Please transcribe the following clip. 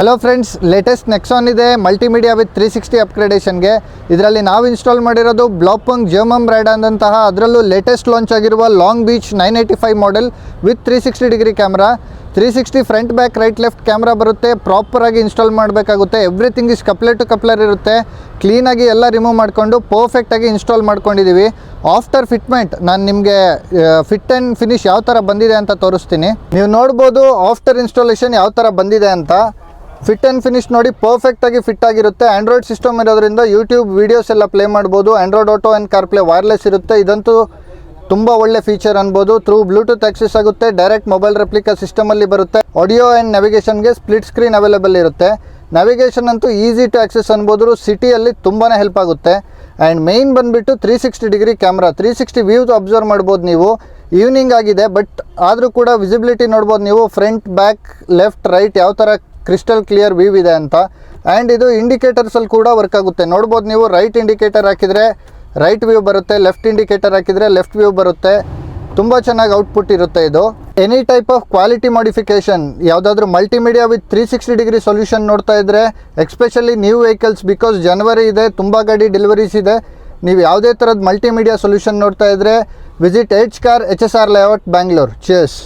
Hello friends, latest Nexon ಇದೆ multimedia with 360 ಅಪ್ಗ್ರೇಡೇಷನ್ಗೆ. ಇದರಲ್ಲಿ ನಾವು ಇನ್ಸ್ಟಾಲ್ ಮಾಡಿರೋದು ಬ್ಲಾಪಂಗ್ ಜರ್ಮನ್ ಬ್ರ್ಯಾಂಡ್ ಆದಂತಹ ಅದರಲ್ಲೂ ಲೇಟೆಸ್ಟ್ ಲಾಂಚ್ ಆಗಿರುವ Long Beach 985 model with 360 degree camera. 360 front back right left camera ಬರುತ್ತೆ. ಪ್ರಾಪರಾಗಿ ಇನ್ಸ್ಟಾಲ್ ಮಾಡಬೇಕಾಗುತ್ತೆ. Everything is coupler to coupler ಇರುತ್ತೆ. ಕ್ಲೀನಾಗಿ ಎಲ್ಲ ರಿಮೂವ್ ಮಾಡಿಕೊಂಡು ಪರ್ಫೆಕ್ಟಾಗಿ ಇನ್ಸ್ಟಾಲ್ ಮಾಡ್ಕೊಂಡಿದ್ದೀವಿ. ಆಫ್ಟರ್ ಫಿಟ್ಮೆಂಟ್ ನಾನು ನಿಮಗೆ ಫಿಟ್ ಆ್ಯಂಡ್ ಫಿನಿಶ್ ಯಾವ ಥರ ಬಂದಿದೆ ಅಂತ ತೋರಿಸ್ತೀನಿ. ನೀವು ನೋಡ್ಬೋದು ಆಫ್ಟರ್ ಇನ್ಸ್ಟಾಲೇಷನ್ ಯಾವ ಥರ ಬಂದಿದೆ ಅಂತ. ಫಿಟ್ ಆ್ಯಂಡ್ ಫಿನಿಶ್ ನೋಡಿ ಪರ್ಫೆಕ್ಟಾಗಿ ಫಿಟ್ ಆಗಿರುತ್ತೆ. ಆ್ಯಂಡ್ರಾಯ್ಡ್ ಸಿಸ್ಟಮ್ ಇರೋದ್ರಿಂದ ಯೂಟ್ಯೂಬ್ ವೀಡಿಯೋಸ್ ಎಲ್ಲ ಪ್ಲೇ ಮಾಡ್ಬೋದು. Android auto and CarPlay wireless ಇರುತ್ತೆ. ಇದಂತೂ ತುಂಬ ಒಳ್ಳೆ ಫೀಚರ್ ಅನ್ಬೋದು. ಥ್ರೂ ಬ್ಲೂಟೂತ್ ಆಕ್ಸೆಸ್ ಆಗುತ್ತೆ. ಡೈರೆಕ್ಟ್ ಮೊಬೈಲ್ ರೆಪ್ಲಿಕಾ ಸಿಸ್ಟಮಲ್ಲಿ ಬರುತ್ತೆ. ಆಡಿಯೋ ಆ್ಯಂಡ್ ನ್ಯಾವಿಗೇಷನ್ಗೆ ಸ್ಪ್ಲಿಟ್ ಸ್ಕ್ರೀನ್ ಅವೈಲೇಬಲ್ ಇರುತ್ತೆ. ನ್ಯಾವಿಗೇಷನ್ ಅಂತೂ ಈಸಿ ಟು ಆಕ್ಸೆಸ್ ಅನ್ಬೋದು. ಸಿಟಿಯಲ್ಲಿ ತುಂಬಾ ಹೆಲ್ಪ್ ಆಗುತ್ತೆ. ಆ್ಯಂಡ್ ಮೇಯ್ನ್ ಬಂದುಬಿಟ್ಟು 360 ಡಿಗ್ರಿ ಕ್ಯಾಮ್ರಾ. 360 ವ್ಯೂಸ್ ಅಬ್ಸರ್ವ್ ಮಾಡ್ಬೋದು ನೀವು. ಈವ್ನಿಂಗ್ ಆಗಿದೆ ಬಟ್ ಆದರೂ ಕೂಡ ವಿಸಿಬಿಲಿಟಿ ನೋಡ್ಬೋದು ನೀವು. ಫ್ರಂಟ್ ಬ್ಯಾಕ್ ಲೆಫ್ಟ್ ರೈಟ್ ಯಾವ ಥರ ಕ್ರಿಸ್ಟಲ್ ಕ್ಲಿಯರ್ ವ್ಯೂ ಇದೆ ಅಂತ. ಆ್ಯಂಡ್ ಇದು ಇಂಡಿಕೇಟರ್ಸಲ್ಲಿ ಕೂಡ ವರ್ಕ್ ಆಗುತ್ತೆ. ನೋಡ್ಬೋದು ನೀವು. ರೈಟ್ ಇಂಡಿಕೇಟರ್ ಹಾಕಿದರೆ ರೈಟ್ ವ್ಯೂ ಬರುತ್ತೆ. ಲೆಫ್ಟ್ ಇಂಡಿಕೇಟರ್ ಹಾಕಿದರೆ ಲೆಫ್ಟ್ ವ್ಯೂ ಬರುತ್ತೆ. ತುಂಬ ಚೆನ್ನಾಗಿ ಔಟ್ಪುಟ್ ಇರುತ್ತೆ ಇದು. Any type of quality modification ಯಾವುದಾದ್ರೂ ಮಲ್ಟಿಮೀಡಿಯಾ ವಿತ್ 360 ಡಿಗ್ರಿ ಸೊಲ್ಯೂಷನ್ ನೋಡ್ತಾ ಇದ್ದರೆ, ಎಕ್ಸ್ಪೆಷಲಿ ನ್ಯೂ ವೆಹಿಕಲ್ಸ್, ಬಿಕಾಸ್ ಜನವರಿ ಇದೆ, ತುಂಬ ಗಾಡಿ ಡೆಲಿವರೀಸ್ ಇದೆ. ನೀವು ಯಾವುದೇ ಥರದ ಮಲ್ಟಿಮೀಡಿಯಾ ಸೊಲ್ಯೂಷನ್ ನೋಡ್ತಾ ಇದ್ದರೆ visit edge car HSR layout Bangalore. Cheers.